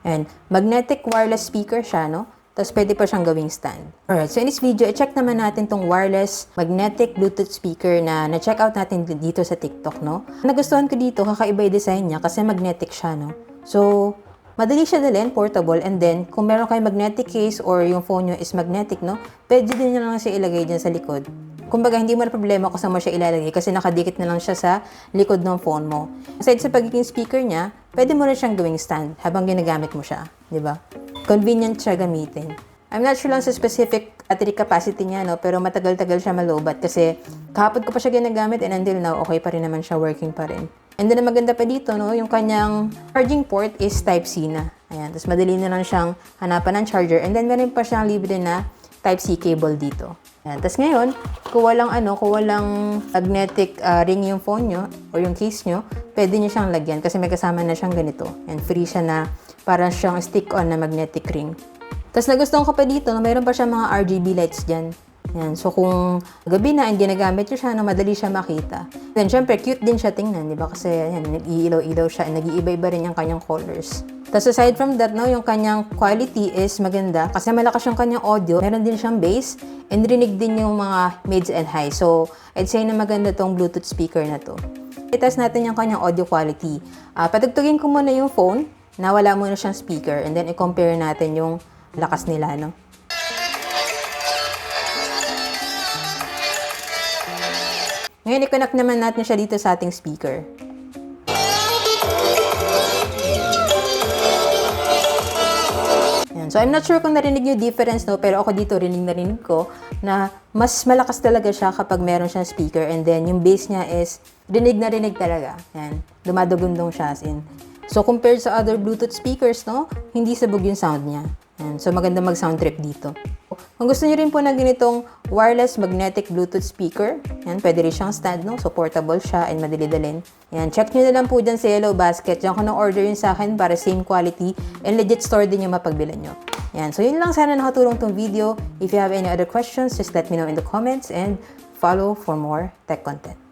And magnetic wireless speaker siya, no? Tapos pwede pa siyang gawing stand. Alright, so in this video, i-check naman natin tong wireless magnetic Bluetooth speaker na na-check out natin dito sa TikTok, no? Nagustuhan ko dito, kakaiba yung design niya kasi magnetic siya, no? So, madali siya dalhin, portable, and then, kung meron kayong magnetic case or yung phone nyo is magnetic, no? Pwede din nyo lang siya ilagay dyan sa likod. Kumbaga, hindi mo na problema kung saan mo siya ilalagay kasi nakadikit na lang siya sa likod ng phone mo. Aside sa pagiging speaker niya, pwede mo rin siyang gawing stand habang ginagamit mo siya, di ba? Convenient siya gamitin. I'm not sure lang sa specific battery capacity niya, no? Pero matagal-tagal siya malobat kasi kahapon ko pa siya ginagamit and until now, okay pa rin naman siya, working pa rin. And then, ang maganda pa dito, no? Yung kanyang charging port is Type-C na. Ayan. Tapos, madali na lang siyang hanapan ng charger. And then, meron pa siyang libre na Type-C cable dito. Ayan. Tapos, ngayon, kung walang magnetic ring yung phone nyo or yung case nyo, pwede nyo siyang lagyan kasi may kasama na siyang ganito. And free siya na parang siyang stick-on na magnetic ring. Tapos, nagustuhan ko pa dito, no? Mayroon pa siyang mga RGB lights dyan. Yan. So, kung gabi na, hindi nagamit nyo siya, no, madali siya makita. Then, syempre, cute din siya tingnan, di ba? Kasi, yan, nag-iilaw-ilaw siya, nag-iiba-iba rin yung kanyang colors. Tapos, aside from that, no, yung kanyang quality is maganda kasi malakas yung kanyang audio. Meron din siyang bass and rinig din yung mga mids and high. So, I'd say na maganda tong Bluetooth speaker na to. I-test natin yung kanyang audio quality. Patugtugin ko muna yung phone na wala muna siyang speaker and then i-compare natin yung lakas nila, no? Ngayon, i-connect naman natin siya dito sa ating speaker. Yan. So, I'm not sure kung narinig yung difference, no? Pero ako dito, rinig ko na mas malakas talaga siya kapag meron siyang speaker. And then, yung bass niya is rinig na rinig talaga. Yan. Dumadugundong siya as in. So, compared sa other Bluetooth speakers, no? Hindi sabog yung sound niya. Yan. So, maganda mag-sound trip dito. Kung gusto niyo rin po ng ganitong wireless magnetic Bluetooth speaker, yan, pwede rin siyang stand, no? So, portable siya and madali dalhin. Yan, check nyo na lang po dyan sa Yellow Basket. Diyan ko na-order yun sa akin para same quality and legit store din yung mapagbilan nyo. Yan, so yun lang. Sana nakatulong tong video. If you have any other questions, just let me know in the comments and follow for more tech content.